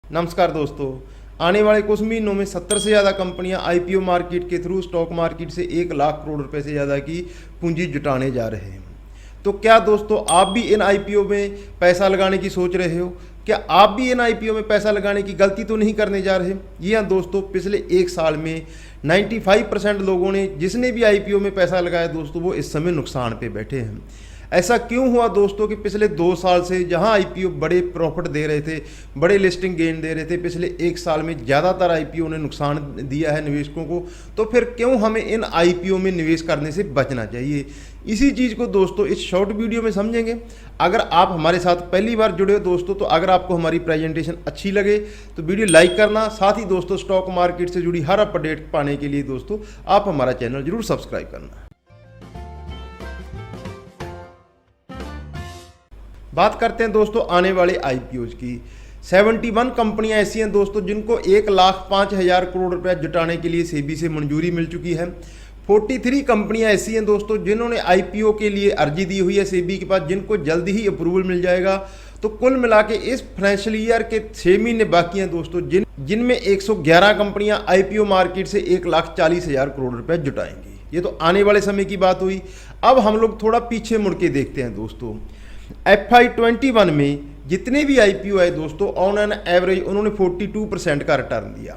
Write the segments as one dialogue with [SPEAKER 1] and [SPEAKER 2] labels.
[SPEAKER 1] नमस्कार दोस्तों। आने वाले कुछ महीनों में 70 से ज़्यादा कंपनियां आईपीओ मार्केट के थ्रू स्टॉक मार्केट से 1 लाख करोड़ रुपए से ज़्यादा की पूंजी जुटाने जा रहे हैं। तो क्या दोस्तों आप भी इन आईपीओ में पैसा लगाने की सोच रहे हो? क्या आप भी इन आईपीओ में पैसा लगाने की गलती तो नहीं करने जा रहे? जी हाँ दोस्तों, पिछले एक साल में 95% लोगों ने जिसने भी आईपीओ में पैसा लगाया दोस्तों वो इस समय नुकसान पे बैठे हैं। ऐसा क्यों हुआ दोस्तों कि पिछले 2 साल से जहां आईपीओ बड़े प्रॉफिट दे रहे थे, बड़े लिस्टिंग गेन दे रहे थे, पिछले एक साल में ज़्यादातर आईपीओ ने नुकसान दिया है निवेशकों को। तो फिर क्यों हमें इन आईपीओ में निवेश करने से बचना चाहिए? इसी चीज़ को दोस्तों इस शॉर्ट वीडियो में समझेंगे। अगर आप हमारे साथ पहली बार जुड़े हो दोस्तों, तो अगर आपको हमारी प्रेजेंटेशन अच्छी लगे तो वीडियो लाइक करना, साथ ही दोस्तों स्टॉक मार्केट से जुड़ी हर अपडेट पाने के लिए दोस्तों आप हमारा चैनल जरूर सब्सक्राइब करना। बात करते हैं दोस्तों आने वाले आईपीओज की। 71 कंपनियां ऐसी हैं दोस्तों जिनको 1,05,000 करोड़ रुपया जुटाने के लिए सेबी से मंजूरी मिल चुकी है। 43 कंपनियां ऐसी हैं दोस्तों जिन्होंने आईपीओ के लिए अर्जी दी हुई है सेबी के पास, जिनको जल्दी ही अप्रूवल मिल जाएगा। तो कुल मिला के इस फाइनेंशियल ईयर के 6 महीने बाकी हैं दोस्तों जिनमें 111 कंपनियां आईपीओ मार्केट से 1,40,000 करोड़ रुपए जुटाएंगी। ये तो आने वाले समय की बात हुई। अब हम लोग थोड़ा पीछे मुड़ के देखते हैं दोस्तों। FY21 में जितने भी आईपीओ आए दोस्तों ऑन एन एवरेज उन्होंने 42% का रिटर्न दिया।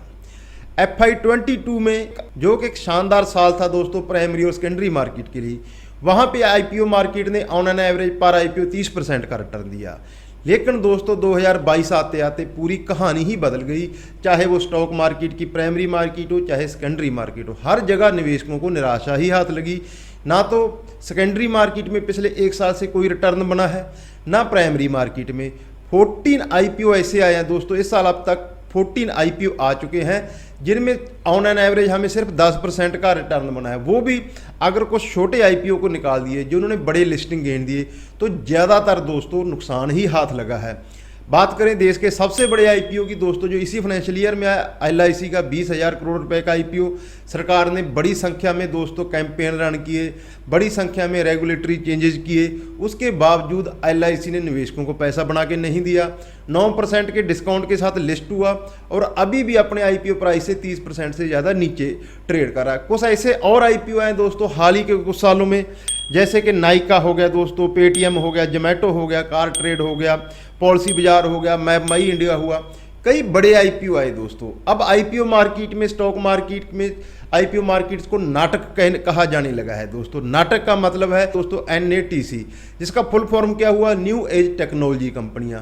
[SPEAKER 1] FY22 में जो कि एक शानदार साल था दोस्तों प्राइमरी और सेकेंडरी मार्केट के लिए, वहाँ पे आईपीओ मार्केट ने ऑन एन एवरेज पर आईपीओ 30% का रिटर्न दिया। लेकिन दोस्तों 2022 आते आते पूरी कहानी ही बदल गई। चाहे वो स्टॉक मार्केट की प्राइमरी मार्केट हो, चाहे सेकेंडरी मार्केट हो, हर जगह निवेशकों को निराशा ही हाथ लगी। ना तो सेकेंडरी मार्केट में पिछले एक साल से कोई रिटर्न बना है, ना प्राइमरी मार्केट में। 14 आईपीओ ऐसे आए हैं दोस्तों इस साल, अब तक 14 आईपीओ आ चुके हैं जिनमें ऑन एन एवरेज हमें सिर्फ 10% का रिटर्न बना है। वो भी अगर कुछ छोटे आईपीओ को निकाल दिए जिन्होंने बड़े लिस्टिंग गेन दिए तो ज़्यादातर दोस्तों नुकसान ही हाथ लगा है। बात करें देश के सबसे बड़े आईपीओ की दोस्तों, जो इसी फाइनेंशियल ईयर में आया, LIC का 20,000 करोड़ रुपए का आईपीओ। सरकार ने बड़ी संख्या में दोस्तों कैंपेन रन किए, बड़ी संख्या में रेगुलेटरी चेंजेस किए, उसके बावजूद LIC ने निवेशकों को पैसा बना के नहीं दिया। 9% के डिस्काउंट के साथ लिस्ट हुआ और अभी भी अपने आईपीओ प्राइस से 30% से ज़्यादा नीचे ट्रेड कर रहा है। कुछ ऐसे और आईपीओ आए दोस्तों हाल ही के कुछ सालों में, जैसे कि नाइका हो गया दोस्तों, पेटीएम हो गया, जोमेटो हो गया, कार ट्रेड हो गया, पॉलिसी बाजार हो गया, मई इंडिया हुआ। कई बड़े आईपीओ आए दोस्तों। अब आईपीओ मार्केट में, स्टॉक मार्केट में आईपीओ मार्केट्स को नाटक कहा जाने लगा है दोस्तों। नाटक का मतलब है दोस्तों NATC, जिसका फुल फॉर्म क्या हुआ? न्यू एज टेक्नोलॉजी कंपनियां।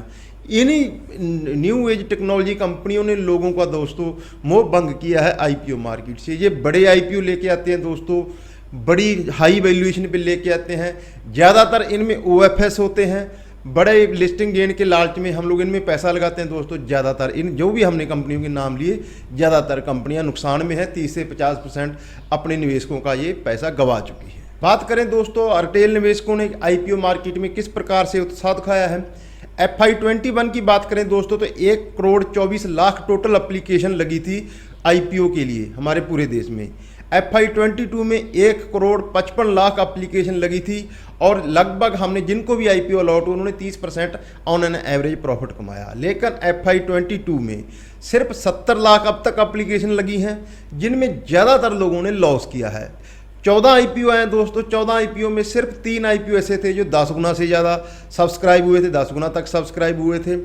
[SPEAKER 1] इन्हीं न्यू एज टेक्नोलॉजी कंपनियों ने लोगों का दोस्तों मोह भंग किया है आईपीओ मार्केट से। ये बड़े आईपीओ लेके आते हैं दोस्तों, बड़ी हाई वैल्यूएशन पे लेके आते हैं। ज़्यादातर इनमें OFS होते हैं। बड़े लिस्टिंग गेन के लालच में हम लोग इनमें पैसा लगाते हैं दोस्तों। ज़्यादातर इन जो भी हमने कंपनियों के नाम लिए, ज़्यादातर कंपनियां नुकसान में है। 30 से 50% अपने निवेशकों का ये पैसा गंवा चुकी है। बात करें दोस्तों रिटेल निवेशकों ने आईपीओ मार्केट में किस प्रकार से उत्साह दिखाया है। FY21 की बात करें दोस्तों तो 1,24,00,000 टोटल एप्लीकेशन लगी थी आईपीओ के लिए हमारे पूरे देश में। FY22 में 1,55,00,000 एप्लीकेशन लगी थी और लगभग हमने जिनको भी आईपीओ अलॉट हुआ उन्होंने 30% ऑन एन एवरेज प्रॉफिट कमाया। लेकिन FY22 में सिर्फ 70 लाख अब तक एप्लीकेशन लगी हैं जिनमें ज़्यादातर लोगों ने लॉस किया है। 14 आईपीओ आए दोस्तों। 14 आईपीओ में सिर्फ 3 आईपीओ ऐसे थे जो 10 गुना से ज़्यादा सब्सक्राइब हुए थे, 10 गुना तक सब्सक्राइब हुए थे।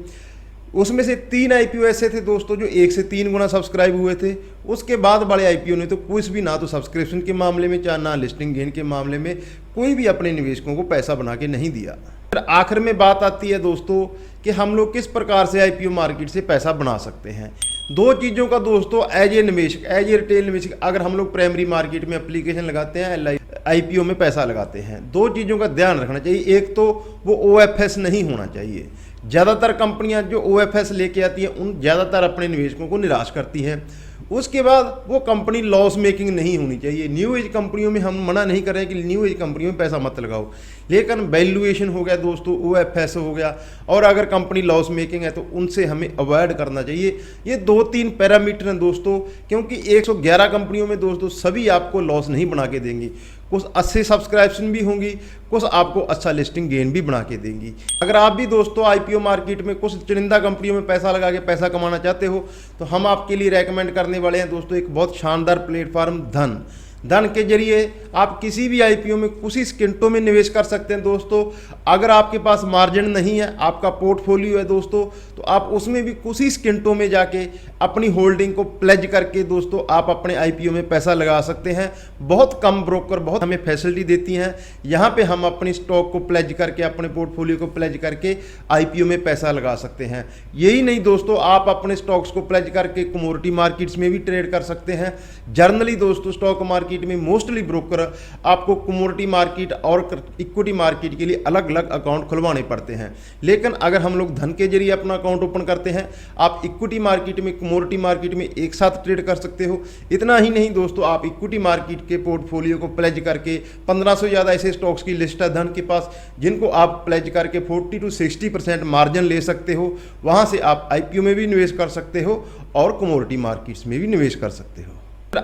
[SPEAKER 1] उसमें से 3 आईपीओ ऐसे थे दोस्तों जो 1 से 3 गुना सब्सक्राइब हुए थे। उसके बाद बड़े आईपीओ ने तो कुछ भी, ना तो सब्सक्रिप्शन के मामले में, चाहे ना लिस्टिंग गेन के मामले में, कोई भी अपने निवेशकों को पैसा बना के नहीं दिया। फिर आखिर में बात आती है दोस्तों कि हम लोग किस प्रकार से आईपीओ मार्केट से पैसा बना सकते हैं। 2 चीज़ों का दोस्तों एज ए निवेशक, एज ए रिटेल निवेशक, अगर हम लोग प्राइमरी मार्केट में एप्लीकेशन लगाते हैं, आईपीओ में पैसा लगाते हैं, 2 चीज़ों का ध्यान रखना चाहिए। एक तो वो OFS नहीं होना चाहिए। ज़्यादातर कंपनियां जो OFS लेके आती हैं उन ज़्यादातर अपने निवेशकों को निराश करती हैं। उसके बाद वो कंपनी लॉस मेकिंग नहीं होनी चाहिए। न्यू एज कंपनियों में हम मना नहीं कर रहे हैं कि न्यू एज कंपनियों में पैसा मत लगाओ, लेकिन वैल्यूएशन हो गया दोस्तों, OFS हो गया, और अगर कंपनी लॉस मेकिंग है तो उनसे हमें अवॉइड करना चाहिए। ये 2-3 पैरामीटर हैं दोस्तों, क्योंकि 111 कंपनियों में दोस्तों सभी आपको लॉस नहीं बना के देंगे। कुछ अच्छे सब्सक्रिप्शन भी होंगी, कुछ आपको अच्छा लिस्टिंग गेन भी बना के देंगी। अगर आप भी दोस्तों आईपीओ मार्केट में कुछ चुनिंदा कंपनियों में पैसा लगा के पैसा कमाना चाहते हो तो हम आपके लिए रेकमेंड करने वाले हैं दोस्तों एक बहुत शानदार प्लेटफॉर्म धन के जरिए आप किसी भी आईपीओ में कुछ ही सेकंडों में निवेश कर सकते हैं दोस्तों। अगर आपके पास मार्जिन नहीं है, आपका पोर्टफोलियो है दोस्तों, तो आप उसमें भी कुछ ही सेकंडों में जाके अपनी होल्डिंग को प्लेज करके दोस्तों आप अपने आईपीओ में पैसा लगा सकते हैं। बहुत कम ब्रोकर बहुत हमें फैसिलिटी देती हैं। यहाँ पे हम अपनी स्टॉक को प्लेज करके, अपने पोर्टफोलियो को प्लेज करके आईपीओ में पैसा लगा सकते हैं। यही नहीं दोस्तों, आप अपने स्टॉक्स को प्लेज करके कमोडिटी मार्केट्स में भी ट्रेड कर सकते हैं। जर्नली दोस्तों स्टॉक मार्केट में मोस्टली ब्रोकर आपको कमोडिटी मार्केट और इक्विटी मार्केट के लिए अलग अलग अकाउंट खुलवाने पड़ते हैं, लेकिन अगर हम लोग धन के जरिए अपना अकाउंट ओपन करते हैं, आप इक्विटी मार्केट में कमोडिटी मार्केट में एक साथ ट्रेड कर सकते हो। इतना ही नहीं दोस्तों, आप इक्विटी मार्केट के पोर्टफोलियो को प्लेज करके 1500 से ज़्यादा ऐसे स्टॉक्स की लिस्ट है धन के पास, जिनको आप प्लेज करके 40 से 60% मार्जिन ले सकते हो। वहाँ से आप आईपीओ में भी निवेश कर सकते हो और कमोडिटी मार्केट्स में भी निवेश कर सकते हो।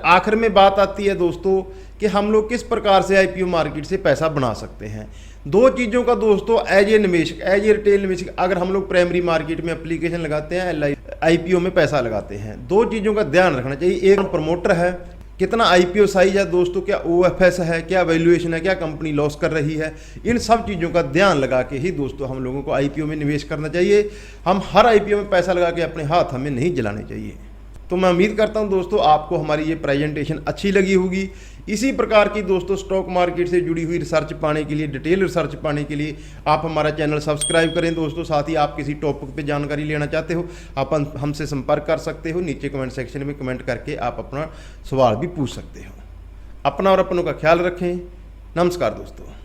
[SPEAKER 1] आखिर में बात आती है दोस्तों कि हम लोग किस प्रकार से आईपीओ मार्केट से पैसा बना सकते हैं। दो चीज़ों का दोस्तों एज ए निवेशक, एज ए रिटेल निवेशक, अगर हम लोग प्राइमरी मार्केट में एप्लीकेशन लगाते हैं, आईपीओ में पैसा लगाते हैं, दो चीज़ों का ध्यान रखना चाहिए। एक प्रमोटर है, कितना आईपीओ साइज है दोस्तों, क्या ओएफएस है, क्या वैल्यूएशन है, क्या कंपनी लॉस कर रही है, इन सब चीज़ों का ध्यान लगा के ही दोस्तों हम लोगों को आईपीओ में निवेश करना चाहिए। हम हर आईपीओ में पैसा लगा के अपने हाथ हमें नहीं जलाने चाहिए। तो मैं उम्मीद करता हूं दोस्तों आपको हमारी ये प्रेजेंटेशन अच्छी लगी होगी। इसी प्रकार की दोस्तों स्टॉक मार्केट से जुड़ी हुई रिसर्च पाने के लिए, डिटेल रिसर्च पाने के लिए आप हमारा चैनल सब्सक्राइब करें दोस्तों। साथ ही आप किसी टॉपिक पे जानकारी लेना चाहते हो, आप हमसे संपर्क कर सकते हो। नीचे कमेंट सेक्शन में कमेंट करके आप अपना सवाल भी पूछ सकते हो। अपना और अपनों का ख्याल रखें। नमस्कार दोस्तों।